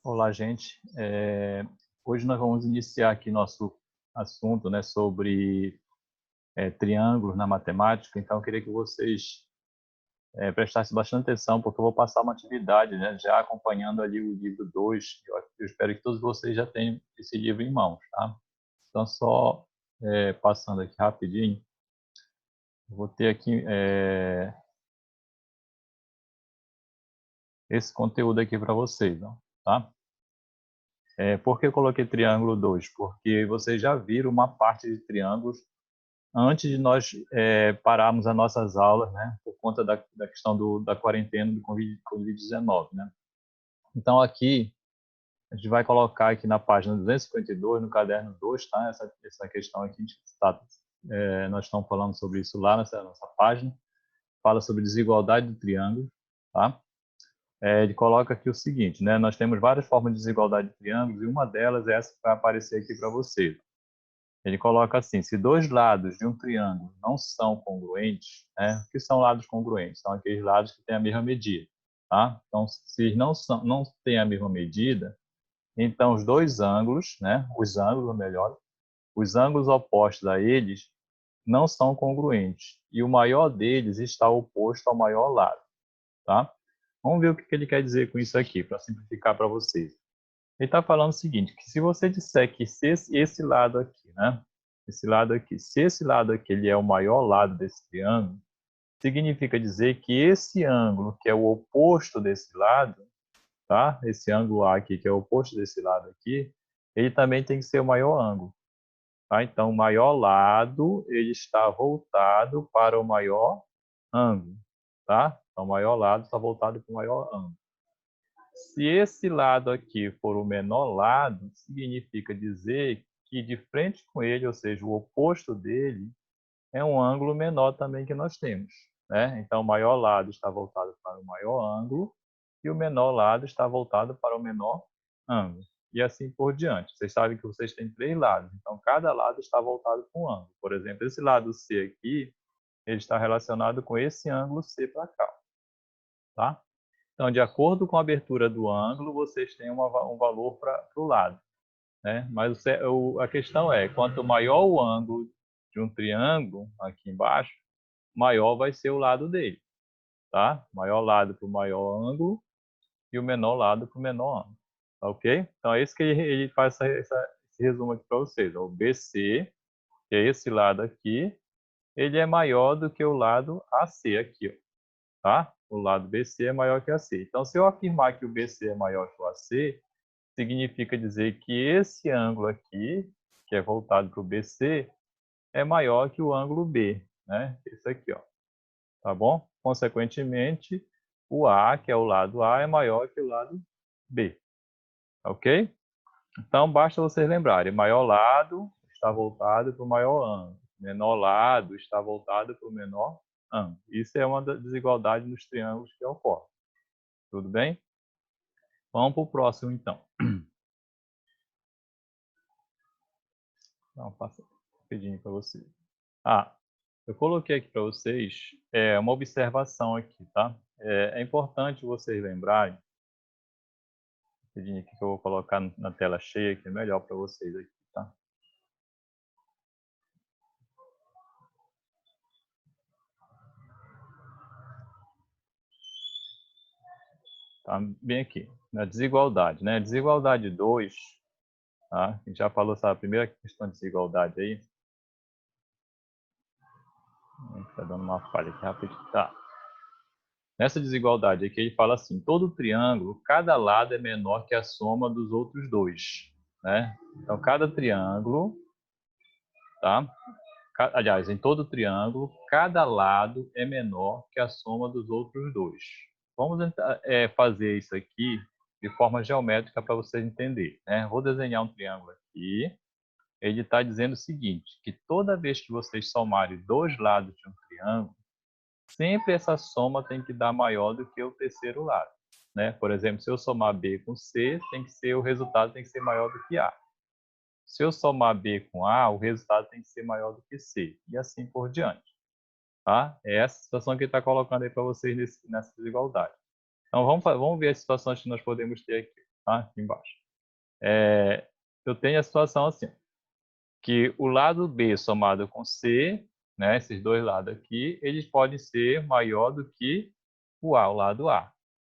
Olá, gente. Hoje nós vamos iniciar aqui nosso assunto, né, sobre triângulos na matemática. Então, eu queria que vocês prestassem bastante atenção, porque eu vou passar uma atividade, né, já acompanhando ali o livro 2. Eu espero que todos vocês já tenham esse livro em mãos, tá? Então, só passando aqui rapidinho, eu vou ter aqui esse conteúdo aqui para vocês, ó, tá? Por que eu coloquei triângulo 2? Porque vocês já viram uma parte de triângulos antes de nós pararmos as nossas aulas, né, por conta da questão da quarentena do Covid-19, né. Então, aqui, a gente vai colocar aqui na página 252, no caderno 2, tá, essa questão aqui, nós estamos falando sobre isso lá nessa nossa página, fala sobre desigualdade do triângulo, tá. Ele coloca aqui o seguinte, né, nós temos várias formas de desigualdade de triângulos, e uma delas é essa que vai aparecer aqui para vocês. Ele coloca assim: se dois lados de um triângulo não são congruentes, né? O que são lados congruentes? São aqueles lados que têm a mesma medida, tá? Então, se não têm a mesma medida, então os dois ângulos, né? Os ângulos, ou melhor, os ângulos opostos a eles não são congruentes e o maior deles está oposto ao maior lado, tá? Vamos ver o que ele quer dizer com isso aqui, para simplificar para vocês. Ele está falando o seguinte, que se você disser que se esse lado aqui, né? Esse lado aqui, se esse lado aqui ele é o maior lado desse triângulo, significa dizer que esse ângulo, que é o oposto desse lado, tá? Esse ângulo A aqui, que é o oposto desse lado aqui, ele também tem que ser o maior ângulo, tá? Então, o maior lado, ele está voltado para o maior ângulo, tá? Então, o maior lado está voltado para o maior ângulo. Se esse lado aqui for o menor lado, significa dizer que de frente com ele, ou seja, o oposto dele, é um ângulo menor também que nós temos, né? Então, o maior lado está voltado para o maior ângulo e o menor lado está voltado para o menor ângulo. E assim por diante. Vocês sabem que vocês têm três lados, então cada lado está voltado para um ângulo. Por exemplo, esse lado C aqui, ele está relacionado com esse ângulo C para cá, tá? Então, de acordo com a abertura do ângulo, vocês têm um valor para o lado, né? Mas a questão é, quanto maior o ângulo de um triângulo, aqui embaixo, maior vai ser o lado dele, tá? Maior lado para o maior ângulo e o menor lado para o menor ângulo, tá ok? Então, é isso que ele faz esse resumo aqui para vocês. O BC, que é esse lado aqui, ele é maior do que o lado AC aqui, ó, tá? O lado BC é maior que o AC. Então, se eu afirmar que o BC é maior que o AC, significa dizer que esse ângulo aqui, que é voltado para o BC, é maior que o ângulo B, né? Esse aqui, ó. Tá bom? Consequentemente, o A, que é o lado A, é maior que o lado B. Ok? Então, basta vocês lembrarem, maior lado está voltado para o maior ângulo. Menor lado está voltado para o menor ângulo. Isso é uma desigualdade nos triângulos que ocorre. Tudo bem? Vamos para o próximo, então. Então, passa rapidinho para vocês. Eu coloquei aqui para vocês uma observação aqui, tá? É importante vocês lembrarem, rapidinho aqui que eu vou colocar na tela cheia, que é melhor para vocês aqui, tá? Tá bem aqui, na desigualdade, né? Desigualdade 2, tá? A gente já falou, sabe, a primeira questão de desigualdade aí. Tá dando uma falha aqui rapidinho, tá? Nessa desigualdade aqui, ele fala assim: todo triângulo, cada lado é menor que a soma dos outros dois, né? Então, cada triângulo, tá? Aliás, em todo triângulo, cada lado é menor que a soma dos outros dois. Vamos fazer isso aqui de forma geométrica para vocês entenderem, né? Vou desenhar um triângulo aqui. Ele está dizendo o seguinte, que toda vez que vocês somarem dois lados de um triângulo, sempre essa soma tem que dar maior do que o terceiro lado, né? Por exemplo, se eu somar B com C, o resultado tem que ser maior do que A. Se eu somar B com A, o resultado tem que ser maior do que C, e assim por diante, tá? É essa situação que ele está colocando aí para vocês nessa desigualdade. Então, vamos ver as situações que nós podemos ter aqui. tá? Aqui embaixo. Eu tenho a situação assim, que o lado B somado com C, né, esses dois lados aqui, eles podem ser maior do que o lado A.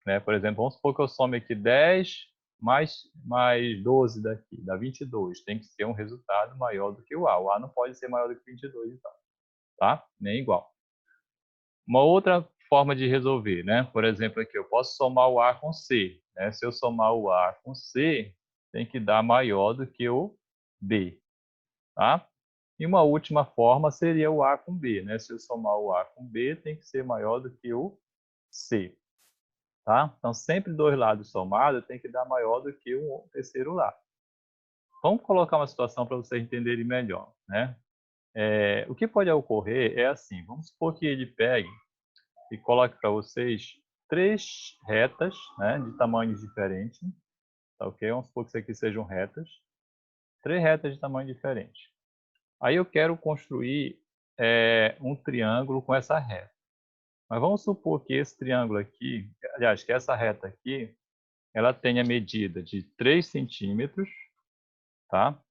Né? Por exemplo, vamos supor que eu some aqui 10 mais 12 daqui, dá 22. Tem que ser um resultado maior do que o A. O A não pode ser maior do que 22, então. Tá? Nem igual. Uma outra forma de resolver, né? Por exemplo, aqui eu posso somar o A com C. Né? Se eu somar o A com C, tem que dar maior do que o B. Tá? E uma última forma seria o A com B. Né? Se eu somar o A com B, tem que ser maior do que o C. Tá? Então, sempre dois lados somados tem que dar maior do que o terceiro lado. Vamos colocar uma situação para vocês entenderem melhor. Né? O que pode ocorrer é assim, vamos supor que ele pegue e coloque para vocês três retas, né, de tamanhos diferentes. Tá ok? Vamos supor que isso aqui sejam retas. Três retas de tamanho diferente. Aí eu quero construir um triângulo com essa reta. Mas vamos supor que esse triângulo aqui, aliás, que essa reta aqui, ela tenha medida de 3 centímetros, tá?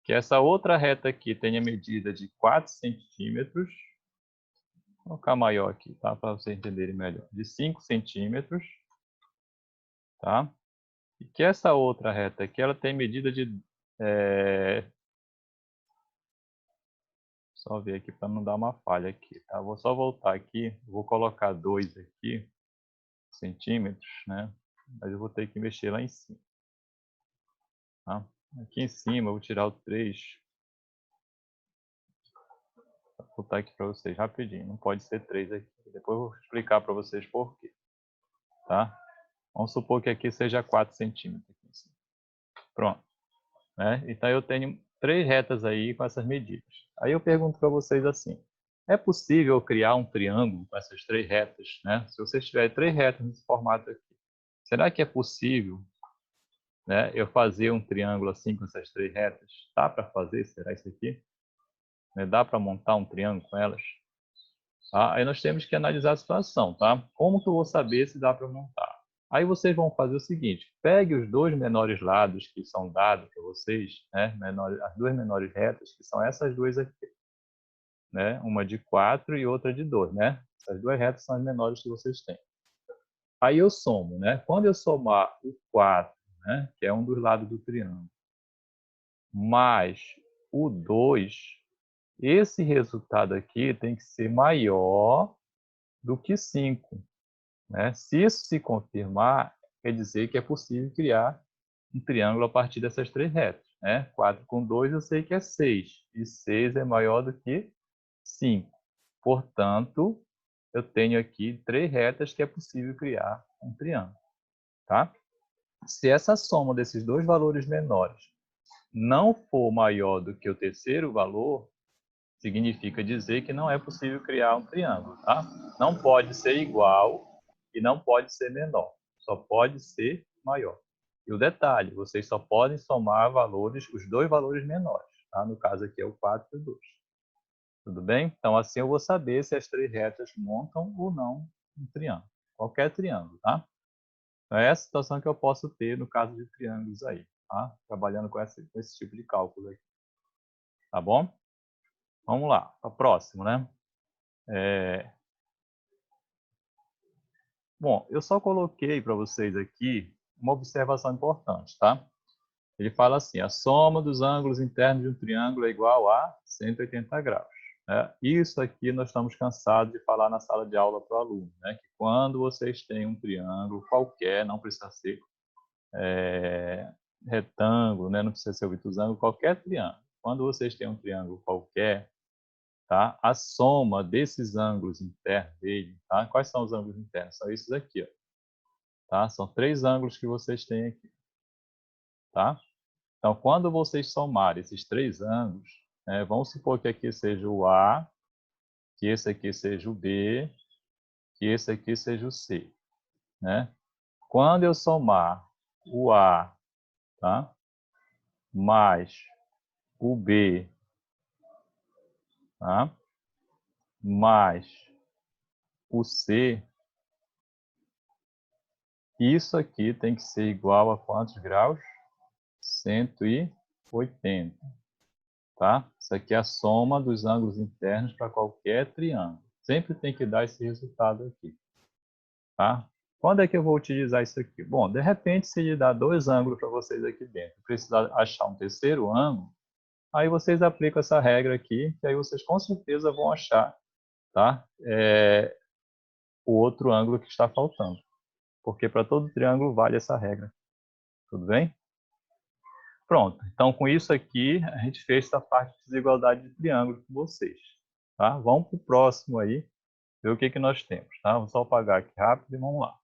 Que essa outra reta aqui tenha medida de 4 centímetros. Vou colocar maior aqui, tá? Para vocês entenderem melhor. De 5 centímetros, tá? E que essa outra reta aqui, ela tem medida de... Só ver aqui para não dar uma falha aqui, tá? Vou só voltar aqui, vou colocar 2 aqui, centímetros, né? Mas eu vou ter que mexer lá em cima. Tá? Aqui em cima eu vou tirar o 3. Vou botar aqui para vocês rapidinho. Não pode ser 3 aqui. Depois eu vou explicar para vocês por quê. Tá? Vamos supor que aqui seja 4 centímetros. Aqui em cima. Pronto. Né? Então eu tenho 3 retas aí com essas medidas. Aí eu pergunto para vocês assim. É possível criar um triângulo com essas 3 retas? Né? Se vocês tiverem 3 retas nesse formato aqui. Será que é possível, né, eu fazer um triângulo assim com essas 3 retas? Dá para fazer? Será isso aqui? Né? Dá para montar um triângulo com elas? Tá? Aí nós temos que analisar a situação. Tá? Como que eu vou saber se dá para montar? Aí vocês vão fazer o seguinte. Pegue os dois menores lados que são dados para vocês, né, as duas menores retas, que são essas duas aqui. Né? Uma de 4 e outra de 2. Né? Essas duas retas são as menores que vocês têm. Aí eu somo. Né? Quando eu somar o 4, né, que é um dos lados do triângulo, mais o 2, esse resultado aqui tem que ser maior do que 5. Né? Se isso se confirmar, quer dizer que é possível criar um triângulo a partir dessas 3 retas. Né? 4 com 2 eu sei que é 6. E 6 é maior do que 5. Portanto, eu tenho aqui 3 retas que é possível criar um triângulo. Tá? Se essa soma desses dois valores menores não for maior do que o terceiro valor, significa dizer que não é possível criar um triângulo. Tá? Não pode ser igual e não pode ser menor. Só pode ser maior. E o detalhe, vocês só podem somar valores, os dois valores menores. Tá? No caso aqui é o 4 e o 2. Tudo bem? Então assim eu vou saber se as 3 retas montam ou não um triângulo. Qualquer triângulo, tá? Então, é essa situação que eu posso ter no caso de triângulos aí, tá? Trabalhando com esse tipo de cálculo aqui. Tá bom? Vamos lá, para o próximo, né? Bom, eu só coloquei para vocês aqui uma observação importante, tá? Ele fala assim, a soma dos ângulos internos de um triângulo é igual a 180 graus. Né? Isso aqui nós estamos cansados de falar na sala de aula para o aluno, né? Que quando vocês têm um triângulo qualquer, não precisa ser retângulo, né? Não precisa ser obtusângulo, qualquer triângulo. Quando vocês têm um triângulo qualquer, tá? A soma desses ângulos internos dele, tá? Quais são os ângulos internos? São esses aqui, ó. Tá? São 3 ângulos que vocês têm aqui, tá? Então, quando vocês somarem esses 3 ângulos, né, vamos supor que aqui seja o A, que esse aqui seja o B, que esse aqui seja o C, né? Quando eu somar o A, tá? Mais o B, tá? Mais o C, Isso aqui tem que ser igual a quantos graus? 180, tá? Isso aqui é a soma dos ângulos internos para qualquer triângulo. Sempre tem que dar esse resultado aqui, tá? Quando é que eu vou utilizar isso aqui? Bom, de repente, se ele dá dois ângulos para vocês aqui dentro, precisar achar um terceiro ângulo, aí vocês aplicam essa regra aqui, que aí vocês com certeza vão achar, tá? O outro ângulo que está faltando. Porque para todo triângulo vale essa regra. Tudo bem? Pronto. Então, com isso aqui, a gente fez essa parte de desigualdade de triângulo com vocês. Tá? Vamos para o próximo aí, ver o que, que nós temos. Tá? Vou só apagar aqui rápido e vamos lá.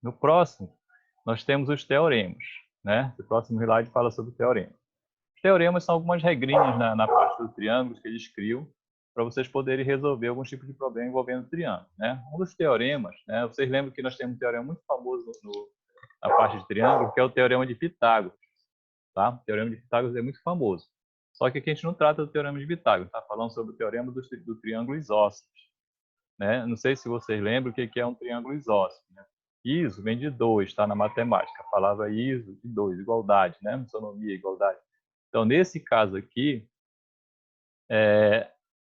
No próximo, nós temos os teoremas. Né? O próximo slide fala sobre o teorema. Os teoremas são algumas regrinhas na parte do triângulo que eles criam para vocês poderem resolver algum tipo de problema envolvendo o triângulo. Né? Um dos teoremas, né? Vocês lembram que nós temos um teorema muito famoso na parte de triângulo, que é o teorema de Pitágoras. Tá? O teorema de Pitágoras é muito famoso. Só que aqui a gente não trata do teorema de Pitágoras, está falando sobre o teorema do triângulo isósceles. Né? Não sei se vocês lembram o que é um triângulo isósceles. Né? Iso vem de 2, está na matemática. A palavra iso de 2, igualdade, né? Isonomia, igualdade. Então, nesse caso aqui,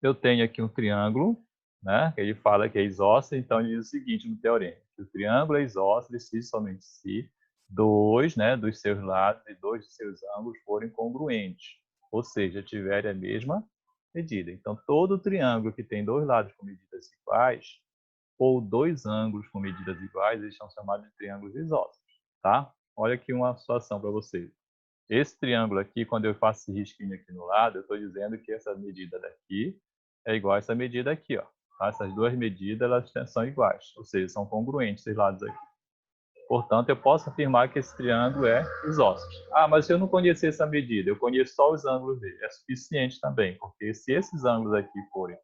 eu tenho aqui um triângulo, né? Que ele fala que é isósceles, então ele diz o seguinte no teorema, que o triângulo é isósceles se somente se dois, né, dos seus lados e dois de seus ângulos forem congruentes, ou seja, tiverem a mesma medida. Então, todo triângulo que tem dois lados com medidas iguais, ou dois ângulos com medidas iguais, eles são chamados de triângulos isósceles, tá? Olha aqui uma situação para vocês. Esse triângulo aqui, quando eu faço esse risquinho aqui no lado, eu estou dizendo que essa medida daqui é igual a essa medida aqui, ó. Tá? Essas duas medidas, elas são iguais, ou seja, são congruentes esses lados aqui. Portanto, eu posso afirmar que esse triângulo é isósceles. Ah, mas se eu não conhecer essa medida, eu conheço só os ângulos dele, é suficiente também, porque se esses ângulos aqui forem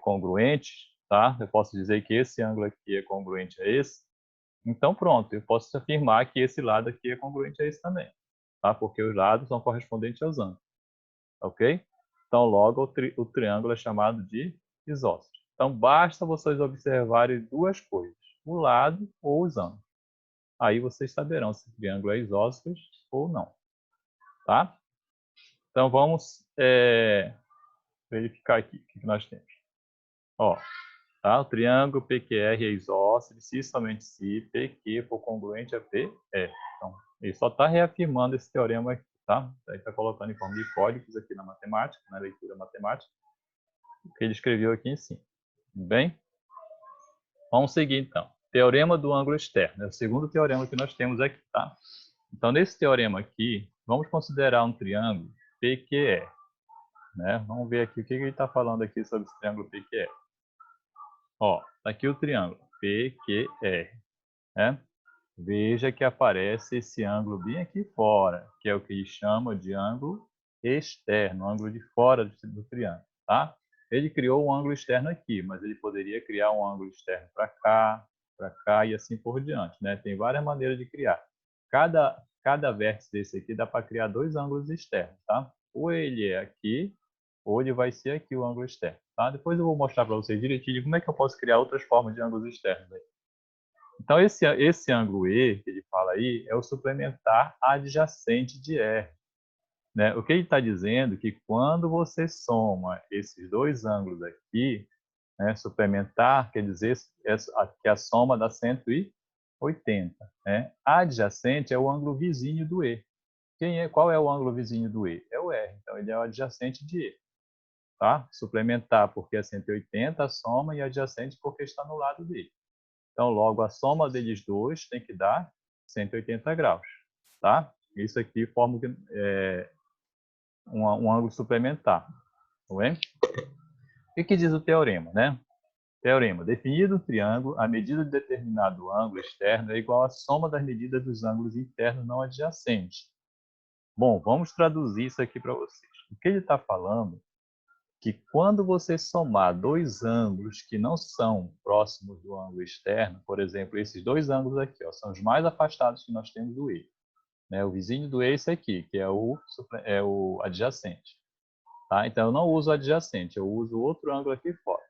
congruentes, tá? Eu posso dizer que esse ângulo aqui é congruente a esse, então pronto, eu posso afirmar que esse lado aqui é congruente a esse também, tá? Porque os lados são correspondentes aos ângulos, ok? Então, logo, o triângulo é chamado de isósceles. Então, basta vocês observarem duas coisas, o lado ou os ângulos. Aí vocês saberão se o triângulo é isósceles ou não, tá? Então, vamos verificar aqui o que nós temos. Ó, tá? O triângulo PQR é isósceles se somente se PQ for congruente a PE. Então, ele só está reafirmando esse teorema aqui, tá? Ele está colocando em forma de códigos aqui na matemática, na leitura matemática, o que ele escreveu aqui em cima. Tudo bem? Vamos seguir, então. Teorema do ângulo externo. É o segundo teorema que nós temos aqui, tá? Então, nesse teorema aqui, vamos considerar um triângulo PQR. Né? Vamos ver aqui o que ele está falando aqui sobre esse triângulo PQR. Ó, tá aqui o triângulo PQR. Né? Veja que aparece esse ângulo bem aqui fora, que é o que eles chamam de ângulo externo, ângulo de fora do triângulo, tá? Ele criou um ângulo externo aqui, mas ele poderia criar um ângulo externo para cá e assim por diante, né? Tem várias maneiras de criar. Cada vértice desse aqui dá para criar dois ângulos externos, tá? Ou ele é aqui, ou ele vai ser aqui o ângulo externo, tá? Depois eu vou mostrar para vocês direitinho como é que eu posso criar outras formas de ângulos externos aí. Então, esse ângulo E, que ele fala aí, é o suplementar adjacente de R. Né? O que ele está dizendo é que quando você soma esses dois ângulos aqui, né, suplementar quer dizer que a soma dá 180. Né? Adjacente é o ângulo vizinho do E. Qual é o ângulo vizinho do E? É o R. Então, ele é o adjacente de E. Tá? Suplementar porque é 180, a soma, e adjacente porque está no lado dele. Então, logo, a soma deles dois tem que dar 180 graus, tá? Isso aqui forma um ângulo suplementar, tá bem? O que diz o teorema, né? Teorema: definido um triângulo, a medida de determinado ângulo externo é igual à soma das medidas dos ângulos internos não adjacentes. Bom, vamos traduzir isso aqui para vocês. O que ele está falando que quando você somar dois ângulos que não são próximos do ângulo externo, por exemplo, esses dois ângulos aqui, ó, são os mais afastados que nós temos do E. Né? O vizinho do E é esse aqui, que é o adjacente. Tá? Então, eu não uso o adjacente, eu uso outro ângulo aqui fora.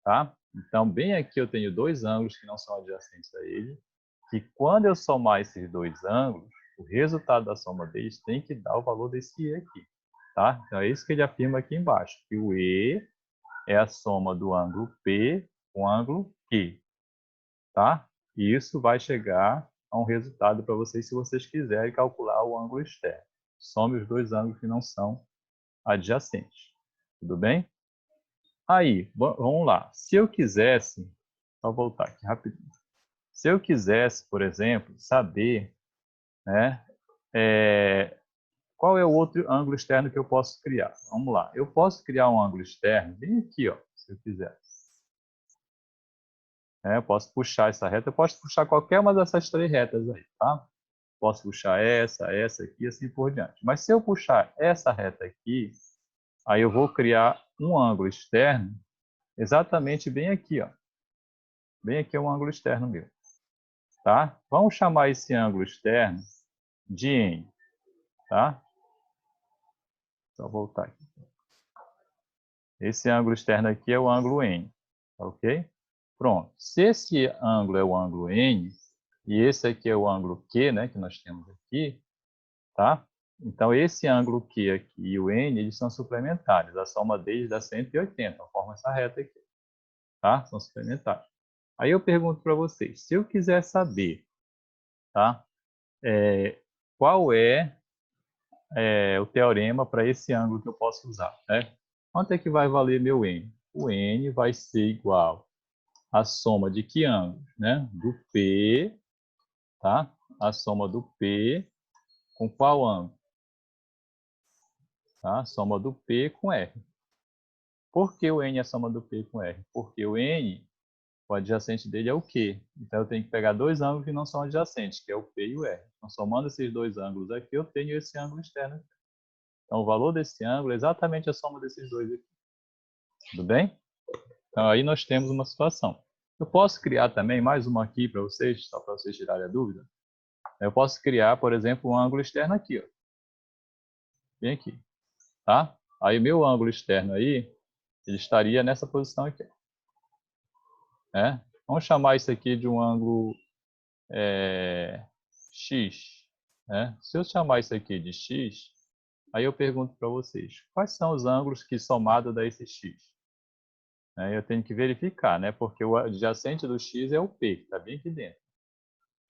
Tá? Então, bem aqui eu tenho dois ângulos que não são adjacentes a ele, que quando eu somar esses dois ângulos, o resultado da soma deles tem que dar o valor desse E aqui. Tá? Então, é isso que ele afirma aqui embaixo, que o E é a soma do ângulo P com o ângulo Q. Tá? E isso vai chegar a um resultado para vocês, se vocês quiserem calcular o ângulo externo. Some os dois ângulos que não são adjacentes. Tudo bem? Aí, vamos lá. Se eu quisesse, só voltar aqui rapidinho. Se eu quisesse, por exemplo, saber, né, qual é o outro ângulo externo que eu posso criar? Vamos lá. Eu posso criar um ângulo externo bem aqui, ó, se eu quiser. Eu posso puxar essa reta, eu posso puxar qualquer uma dessas três retas aí, tá? Posso puxar essa aqui, assim por diante. Mas se eu puxar essa reta aqui, aí eu vou criar um ângulo externo exatamente bem aqui, ó. Bem aqui é um ângulo externo meu, tá? Vamos chamar esse ângulo externo de N, tá? Só voltar aqui. Esse ângulo externo aqui é o ângulo N, tá ok? Pronto. Se esse ângulo é o ângulo N, e esse aqui é o ângulo Q, né, que nós temos aqui, tá? Então, esse ângulo Q aqui e o N, eles são suplementares. A soma deles dá 180, forma essa reta aqui, tá? São suplementares. Aí eu pergunto para vocês, se eu quiser saber, tá? Qual é o teorema para esse ângulo que eu posso usar, né? Quanto é que vai valer meu N? O N vai ser igual à soma de que ângulos, né? Do P, tá? A soma do P com qual ângulo? Tá? A soma do P com R. Por que o N é a soma do P com R? Porque o N, o adjacente dele é o Q. Então eu tenho que pegar dois ângulos que não são adjacentes, que é o P e o R. Então, somando esses dois ângulos aqui, eu tenho esse ângulo externo. Então, o valor desse ângulo é exatamente a soma desses dois aqui. Tudo bem? Então, aí nós temos uma situação. Eu posso criar também mais uma aqui para vocês, só para vocês tirarem a dúvida. Eu posso criar, por exemplo, um ângulo externo aqui, ó. Bem aqui, tá? Aí, meu ângulo externo aí, ele estaria nessa posição aqui, né? Vamos chamar isso aqui de um ângulo X, né? Se eu chamar isso aqui de X, aí eu pergunto para vocês, quais são os ângulos que somado dá esse X? Eu tenho que verificar, né? Porque o adjacente do X é o P, que está bem aqui dentro.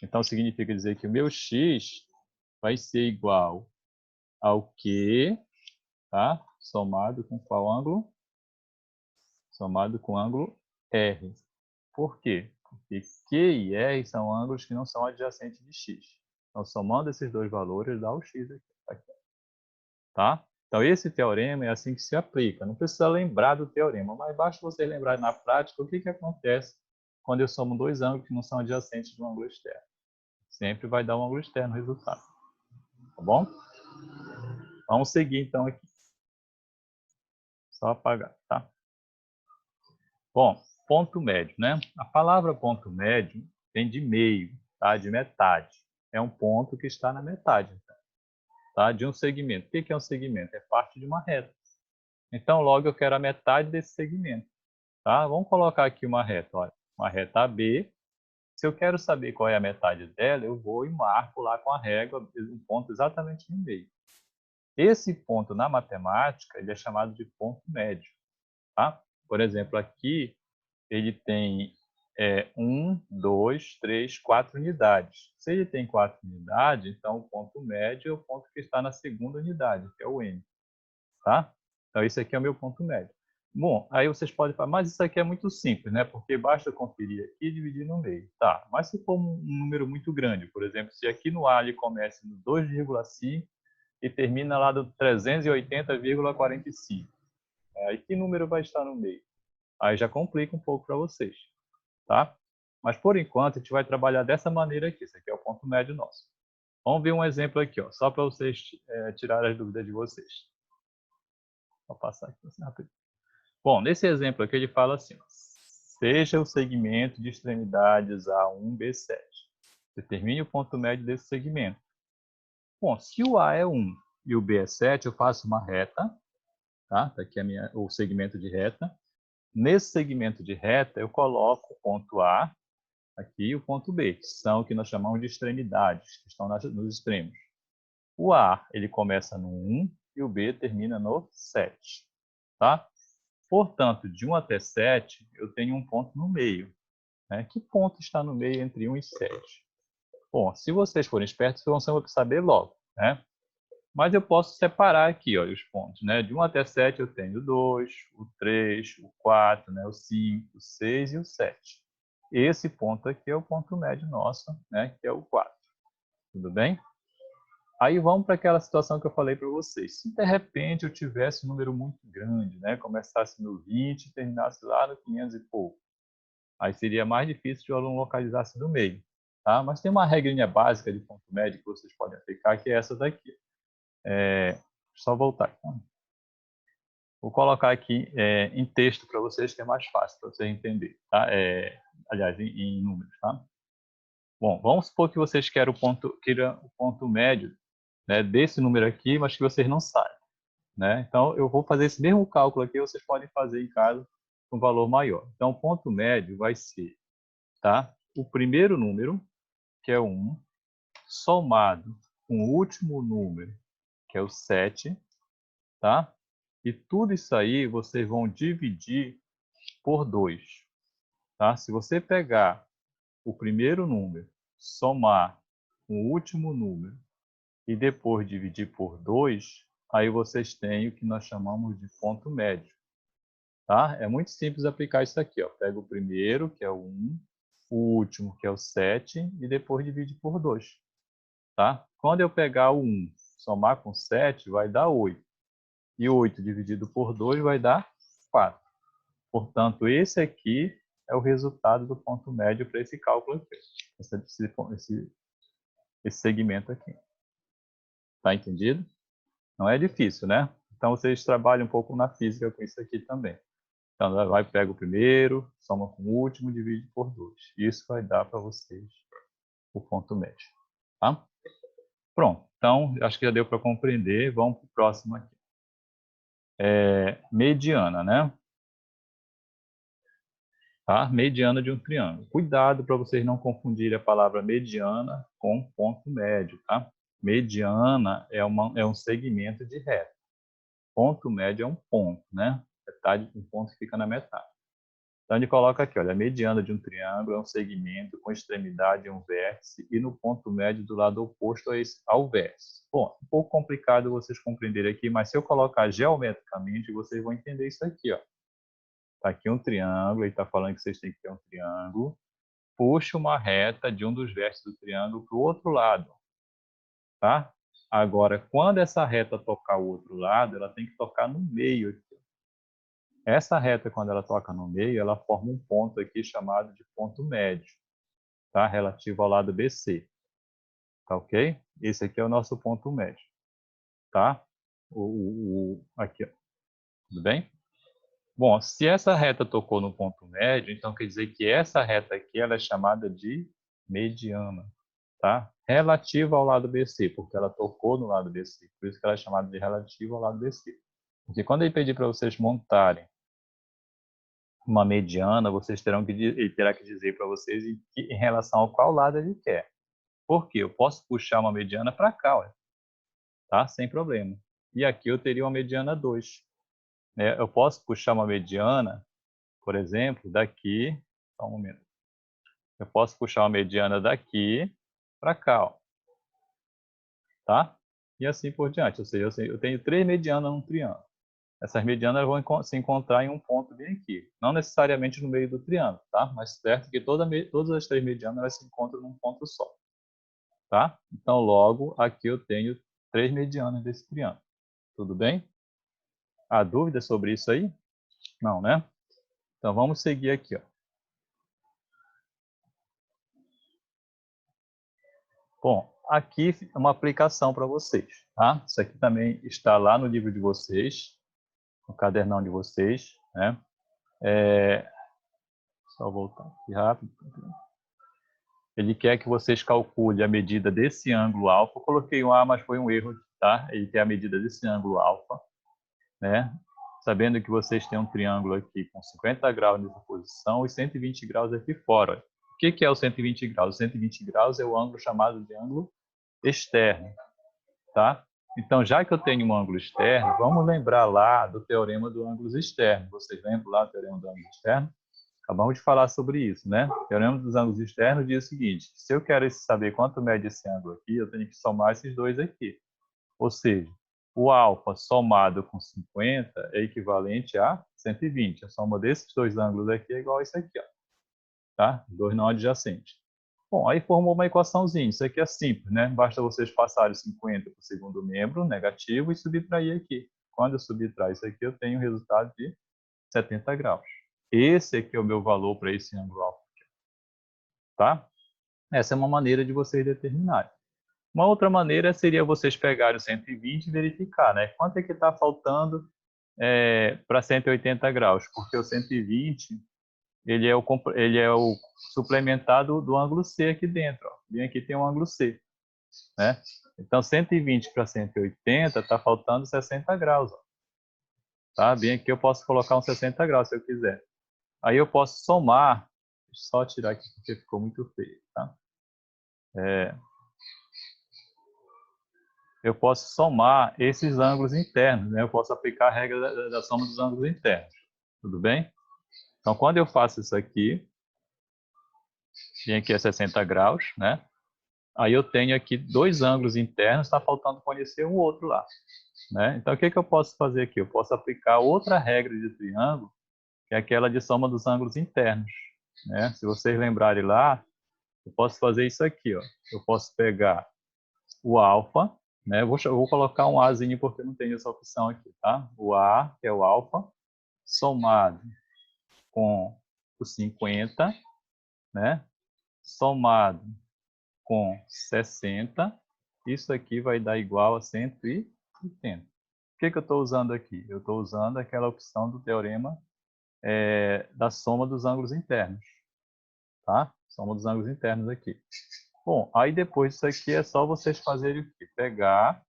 Então, significa dizer que o meu X vai ser igual ao Q, tá? Somado com qual ângulo? Somado com o ângulo R. Por quê? Porque Q e R são ângulos que não são adjacentes de X. Então, somando esses dois valores, dá o X aqui. Tá? Então, esse teorema é assim que se aplica. Não precisa lembrar do teorema, mas basta você lembrar na prática o que acontece quando eu somo dois ângulos que não são adjacentes do ângulo externo. Sempre vai dar um ângulo externo no resultado. Tá bom? Vamos seguir, então, aqui. Só apagar, tá? Bom, ponto médio, né? A palavra ponto médio vem de meio, tá? De metade. É um ponto que está na metade, tá? De um segmento. O que é um segmento? É parte de uma reta. Então, logo eu quero a metade desse segmento, tá? Vamos colocar aqui uma reta, olha. Uma reta AB. Se eu quero saber qual é a metade dela, eu vou e marco lá com a régua um ponto exatamente no meio. Esse ponto na matemática, ele é chamado de ponto médio, tá? Por exemplo, aqui ele tem 1, 2, 3, 4 unidades. Se ele tem 4 unidades, então o ponto médio é o ponto que está na segunda unidade, que é o N. Tá? Então, esse aqui é o meu ponto médio. Bom, aí vocês podem falar, mas isso aqui é muito simples, né? Porque basta conferir aqui e dividir no meio. Tá, mas se for um número muito grande, por exemplo, se aqui no A ele começa no 2,5 e termina lá do 380,45, aí que número vai estar no meio? Aí já complica um pouco para vocês, tá? Mas por enquanto a gente vai trabalhar dessa maneira aqui. Esse aqui é o ponto médio nosso. Vamos ver um exemplo aqui, ó, só para vocês tirarem as dúvidas de vocês. Vou passar aqui assim rápido. Bom, nesse exemplo aqui ele fala assim, ó, seja o segmento de extremidades A1, B7. Determine o ponto médio desse segmento. Bom, se o A é 1 e o B é 7, eu faço uma reta, tá? Tá aqui o segmento de reta. Nesse segmento de reta, eu coloco o ponto A aqui e o ponto B, que são o que nós chamamos de extremidades, que estão nos extremos. O A, ele começa no 1 e o B termina no 7, tá? Portanto, de 1 até 7, eu tenho um ponto no meio. Né? Que ponto está no meio entre 1 e 7? Bom, se vocês forem espertos, vocês vão saber logo, né? Mas eu posso separar aqui, ó, os pontos, né? De 1 até 7 eu tenho o 2, o 3, o 4, né? O 5, o 6 e o 7. Esse ponto aqui é o ponto médio nosso, né? Que é o 4. Tudo bem? Aí vamos para aquela situação que eu falei para vocês. Se de repente eu tivesse um número muito grande, né? Começasse no 20 e terminasse lá no 500 e pouco. Aí seria mais difícil de o aluno localizar-se no meio. Tá? Mas tem uma regrinha básica de ponto médio que vocês podem aplicar, que é essa daqui. Só voltar. Então, vou colocar aqui em texto para vocês, que é mais fácil para vocês entenderem. Tá? Aliás, em números. Tá? Bom, vamos supor que vocês queiram o ponto médio, né, desse número aqui, mas que vocês não saibam. Né? Então, eu vou fazer esse mesmo cálculo aqui, vocês podem fazer em casa com um valor maior. Então, o ponto médio vai ser, tá? O primeiro número, que é o 1, somado com o último número, que é o 7, tá? E tudo isso aí vocês vão dividir por 2, tá? Se você pegar o primeiro número, somar com o último número e depois dividir por 2, aí vocês têm o que nós chamamos de ponto médio, tá? É muito simples aplicar isso aqui, ó. Pega o primeiro, que é o 1, o último, que é o 7, e depois divide por 2. Tá? Quando eu pegar o 1, somar com 7, vai dar 8. E 8 dividido por 2 vai dar 4. Portanto, esse aqui é o resultado do ponto médio para esse cálculo aqui. Esse segmento aqui. Tá entendido? Não é difícil, né? Então, vocês trabalham um pouco na física com isso aqui também. Então, vai, pega o primeiro, soma com o último, divide por 2. Isso vai dar para vocês o ponto médio. Tá? Pronto. Então, acho que já deu para compreender. Vamos para o próximo aqui. Mediana, né? Tá? Mediana de um triângulo. Cuidado para vocês não confundirem a palavra mediana com ponto médio, tá? Mediana é um segmento de reta. Ponto médio é um ponto, né? Metade de um ponto que fica na metade. Então, ele coloca aqui, olha, a mediana de um triângulo é um segmento com extremidade em um vértice e no ponto médio do lado oposto ao vértice. Bom, um pouco complicado vocês compreenderem aqui, mas se eu colocar geometricamente, vocês vão entender isso aqui, ó. Está aqui um triângulo, ele está falando que vocês têm que ter um triângulo. Puxa uma reta de um dos vértices do triângulo para o outro lado. Tá? Agora, quando essa reta tocar o outro lado, ela tem que tocar no meio aqui. Essa reta, quando ela toca no meio, ela forma um ponto aqui chamado de ponto médio, tá? Relativo ao lado BC. Tá ok? Esse aqui é o nosso ponto médio. Tá? Aqui, ó. Tudo bem? Bom, se essa reta tocou no ponto médio, então quer dizer que essa reta aqui ela é chamada de mediana, tá? Relativa ao lado BC, porque ela tocou no lado BC. Por isso que ela é chamada de relativa ao lado BC. Porque quando ele pedir para vocês montarem uma mediana, ele terá que dizer para vocês em relação ao qual lado ele quer. Por quê? Eu posso puxar uma mediana para cá, olha, tá? Sem problema. E aqui eu teria uma mediana 2. Eu posso puxar uma mediana, por exemplo, daqui, só um momento. Eu posso puxar uma mediana daqui para cá, ó, tá? E assim por diante. Ou seja, eu tenho 3 medianas num triângulo. Essas medianas vão se encontrar em um ponto bem aqui. Não necessariamente no meio do triângulo, tá? Mas certo que todas as 3 medianas elas se encontram num ponto só, tá? Então, logo, aqui eu tenho 3 medianas desse triângulo. Tudo bem? Há dúvida sobre isso aí? Não, né? Então, vamos seguir aqui, ó. Bom, aqui é uma aplicação para vocês, tá? Isso aqui também está lá no livro de vocês, no cadernão de vocês, né? Só voltar aqui rápido. Ele quer que vocês calculem a medida desse ângulo alfa. Eu coloquei um A, mas foi um erro, tá? Ele quer a medida desse ângulo alfa, né? sabendo que vocês têm um triângulo aqui com 50 graus nessa posição e 120 graus aqui fora. O que é o 120 graus? O 120 graus é o ângulo chamado de ângulo externo, tá? Então, já que eu tenho um ângulo externo, vamos lembrar lá do teorema do ângulo externo. Vocês lembram lá do teorema do ângulo externo? Acabamos de falar sobre isso, né? O teorema dos ângulos externos diz o seguinte: se eu quero saber quanto mede esse ângulo aqui, eu tenho que somar esses dois aqui. Ou seja, o alfa somado com 50 é equivalente a 120. A soma desses dois ângulos aqui é igual a isso aqui, ó, tá? Dois não adjacentes. Bom, aí formou uma equaçãozinha. Isso aqui é simples, né? Basta vocês passarem 50 para o segundo membro, negativo, e subtrair aqui. Quando eu subtrair isso aqui, eu tenho um resultado de 70 graus. Esse aqui é o meu valor para esse ângulo alfa, tá? Essa é uma maneira de vocês determinarem. Uma outra maneira seria vocês pegarem o 120 e verificar, né? Quanto é que está faltando para 180 graus? Porque o 120 ele é o suplementado do ângulo C aqui dentro. Ó. Bem aqui tem um ângulo C, né? Então 120 para 180 está faltando 60 graus. Ó. Tá? Bem aqui eu posso colocar uns 60 graus se eu quiser. Aí eu posso somar, só tirar aqui porque ficou muito feio, tá? Eu posso somar esses ângulos internos, né? Eu posso aplicar a regra da soma dos ângulos internos, tudo bem? Então, quando eu faço isso aqui, vem aqui a 60 graus, né? Aí eu tenho aqui dois ângulos internos, está faltando conhecer um outro lá, né? Então, o que eu posso fazer aqui? Eu posso aplicar outra regra de triângulo, que é aquela de soma dos ângulos internos, né? Se vocês lembrarem lá, eu posso fazer isso aqui, ó. Eu posso pegar o alfa, né? Eu vou colocar um Azinho porque não tem essa opção aqui, tá? O A, que é o alfa, somado com o 50, né? Somado com 60, isso aqui vai dar igual a 180. O que eu estou usando aqui? Eu estou usando aquela opção do teorema da soma dos ângulos internos, tá? Soma dos ângulos internos aqui. Bom, aí depois disso aqui é só vocês fazerem o quê? Pegar,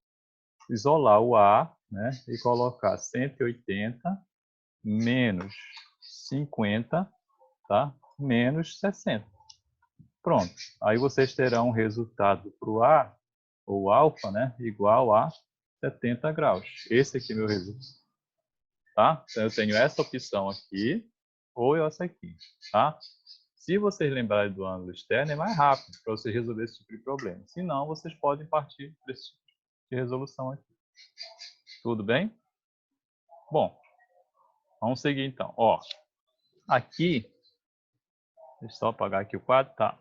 isolar o A, né? E colocar 180 menos 50, tá? Menos 60. Pronto. Aí vocês terão um resultado para o A, ou alfa, né? Igual a 70 graus. Esse aqui é meu resultado. Tá? Então eu tenho essa opção aqui, ou essa aqui, tá? Se vocês lembrarem do ângulo externo, é mais rápido para vocês resolver esse tipo de problema. Se não, vocês podem partir para esse tipo de resolução aqui. Tudo bem? Bom, vamos seguir então. Ó, aqui, deixa eu só apagar aqui o quadro, tá?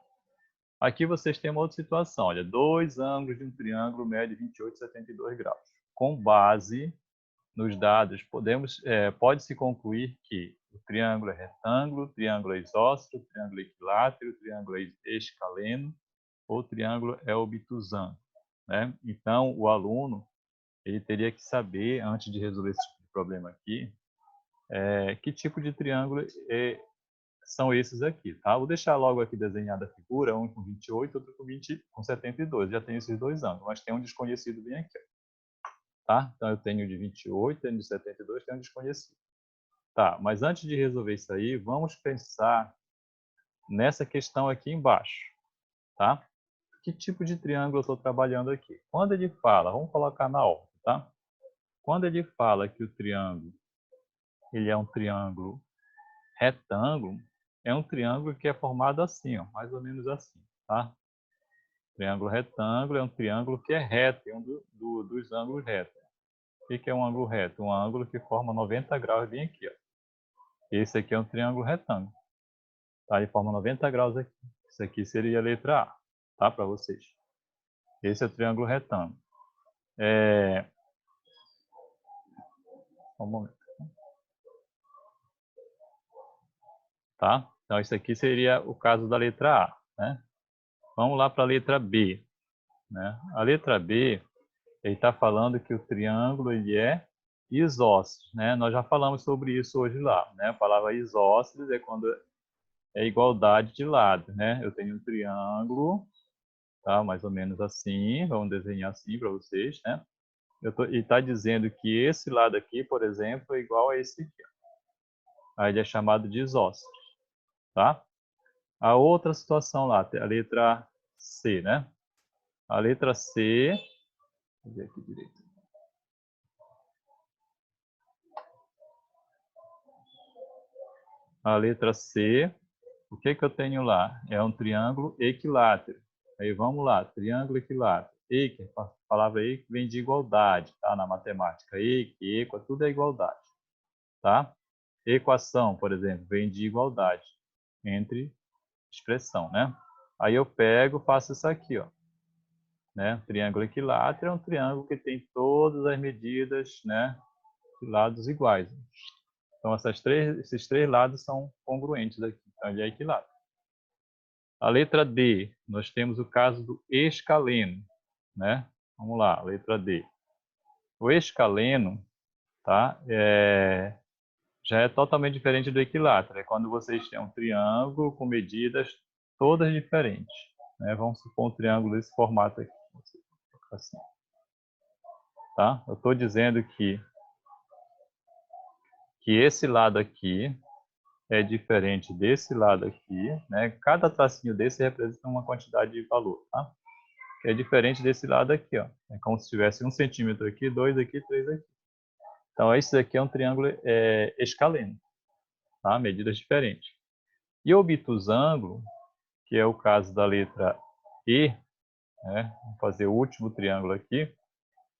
Aqui vocês têm uma outra situação. Olha, dois ângulos de um triângulo mede 28 e 72 graus. Com base nos dados, pode-se concluir que o triângulo é retângulo, o triângulo é isósceles, o triângulo é equilátero, o triângulo é escaleno ou o triângulo é obtusão. Né? Então, o aluno ele teria que saber, antes de resolver esse tipo de problema aqui, que tipo de triângulo são esses aqui. Tá? Vou deixar logo aqui desenhada a figura, um com 28, outro com 72. Já tem esses dois ângulos, mas tem um desconhecido bem aqui. Tá? Então, eu tenho de 28, tenho de 72, tenho um desconhecido. Tá, mas antes de resolver isso aí, vamos pensar nessa questão aqui embaixo. Tá? Que tipo de triângulo eu estou trabalhando aqui? Quando ele fala, vamos colocar na ordem, tá? Quando ele fala que o triângulo ele é um triângulo retângulo, é um triângulo que é formado assim, ó, mais ou menos assim, tá? Triângulo retângulo é um triângulo que é reto, é um dos ângulos retos. O que é um ângulo reto? Um ângulo que forma 90 graus bem aqui, ó. Esse aqui é um triângulo retângulo. Tá? Ele forma 90 graus aqui. Isso aqui seria a letra A, tá? Para vocês. Esse é o triângulo retângulo. Um momento. Tá? Então, isso aqui seria o caso da letra A, né? Vamos lá para a letra B. Né? A letra B, ele está falando que o triângulo ele é isósceles, né? Nós já falamos sobre isso hoje lá, né? A palavra isósceles é quando é igualdade de lado, né? Eu tenho um triângulo, tá? Mais ou menos assim, vamos desenhar assim para vocês, né? E está dizendo que esse lado aqui, por exemplo, é igual a esse aqui. Aí ele é chamado de isósceles, tá? A outra situação lá, a letra C, né? A letra C, vou ver aqui direito. A letra C, o que eu tenho lá? É um triângulo equilátero. Aí vamos lá, triângulo equilátero. A palavra equi vem de igualdade, tá? Na matemática. Equi, equa, tudo é igualdade, tá? Equação, por exemplo, vem de igualdade entre expressão, né? Aí eu pego, faço isso aqui, ó. Né? Triângulo equilátero é um triângulo que tem todas as medidas, né, de lados iguais. Então esses três lados são congruentes aqui. Então ele é equilátero. A letra D, nós temos o caso do escaleno, né? Vamos lá, letra D. O escaleno, tá? Já é totalmente diferente do equilátero. É quando vocês têm um triângulo com medidas todas diferentes, né? Vamos supor um triângulo desse formato aqui. Assim, tá? Eu estou dizendo que esse lado aqui é diferente desse lado aqui, né? Cada tracinho desse representa uma quantidade de valor, tá? É diferente desse lado aqui, ó. É como se tivesse 1 centímetro aqui, 2 aqui, 3 aqui. Então, esse aqui é um triângulo escaleno, tá? Medidas diferentes. E o obtusângulo, que é o caso da letra E, né? Vamos fazer o último triângulo aqui.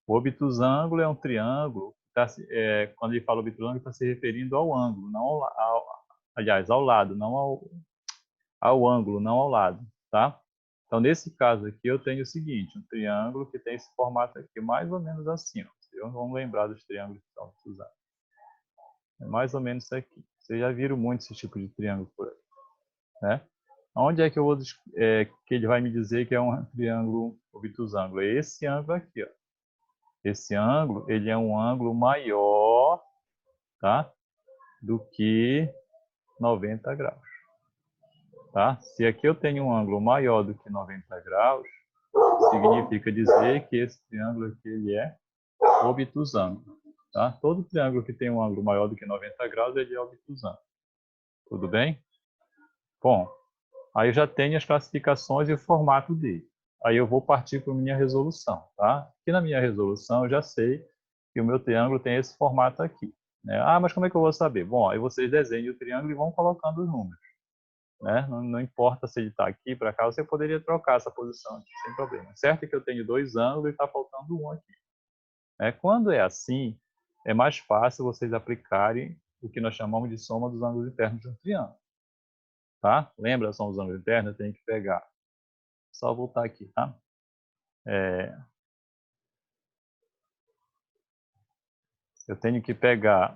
O obtusângulo é um triângulo, quando ele fala obtusângulo, está se referindo ao ângulo, não aliás, ao lado, não ao ângulo, não ao lado, tá? Então, nesse caso aqui, eu tenho o seguinte, um triângulo que tem esse formato aqui, mais ou menos assim, ó. Vocês vão lembrar dos triângulos que estão usados. É mais ou menos isso aqui. Vocês já viram muito esse tipo de triângulo por aí, né? Onde é que que ele vai me dizer que é um triângulo obtusângulo? É esse ângulo aqui, ó. Esse ângulo, ele é um ângulo maior, tá? Do que 90 graus. Tá? Se aqui eu tenho um ângulo maior do que 90 graus, significa dizer que esse triângulo aqui ele é obtusângulo. Tá? Todo triângulo que tem um ângulo maior do que 90 graus, ele é obtusângulo. Tudo bem? Bom, aí eu já tenho as classificações e o formato dele. Aí eu vou partir para a minha resolução. Tá? Aqui na minha resolução eu já sei que o meu triângulo tem esse formato aqui. Né? Ah, mas como é que eu vou saber? Bom, aí vocês desenham o triângulo e vão colocando os números. Né? Não importa se ele está aqui para cá, você poderia trocar essa posição aqui, sem problema. Certo é que eu tenho dois ângulos e está faltando um aqui. Quando é assim, é mais fácil vocês aplicarem o que nós chamamos de soma dos ângulos internos de um triângulo. Tá? Lembra a soma dos ângulos internos? Eu tenho que pegar. Só voltar aqui, tá? Eu tenho que pegar,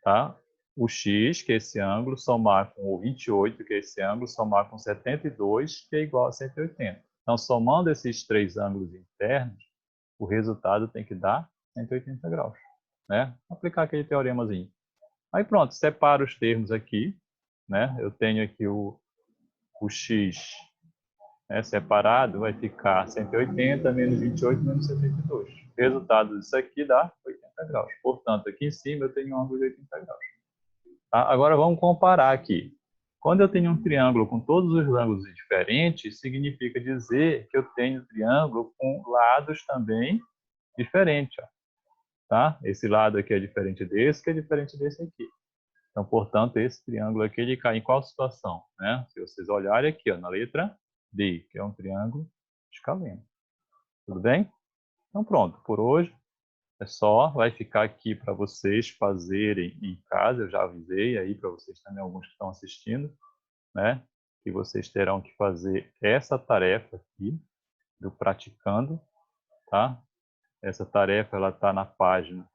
tá? O x, que é esse ângulo, somar com o 28, que é esse ângulo, somar com 72, que é igual a 180. Então, somando esses três ângulos internos, o resultado tem que dar 180 graus. Né? Aplicar aquele teoremazinho. Aí pronto, separo os termos aqui. Né? Eu tenho aqui o x, né, separado, vai ficar 180 menos 28 menos 72. O resultado disso aqui dá 80 graus. Portanto, aqui em cima eu tenho um ângulo de 80 graus. Tá? Agora vamos comparar aqui. Quando eu tenho um triângulo com todos os ângulos diferentes, significa dizer que eu tenho um triângulo com lados também diferentes. Ó. Tá? Esse lado aqui é diferente desse, que é diferente desse aqui. Então, portanto, esse triângulo aqui ele cai em qual situação? Né? Se vocês olharem aqui, ó, na letra D, que é um triângulo escaleno. Tudo bem? Então, pronto. Por hoje é só. Vai ficar aqui para vocês fazerem em casa. Eu já avisei aí para vocês também, alguns que estão assistindo, né? Que vocês terão que fazer essa tarefa aqui do praticando, tá? Essa tarefa ela está na página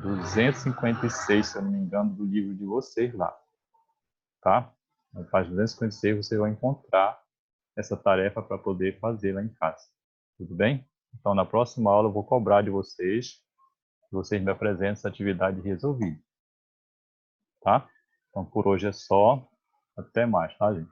256, se eu não me engano, do livro de vocês lá, tá? Na página 256 você vai encontrar essa tarefa para poder fazer lá em casa, tudo bem? Então, na próxima aula eu vou cobrar de vocês que vocês me apresentem essa atividade resolvida, tá? Então, por hoje é só. Até mais, tá, gente?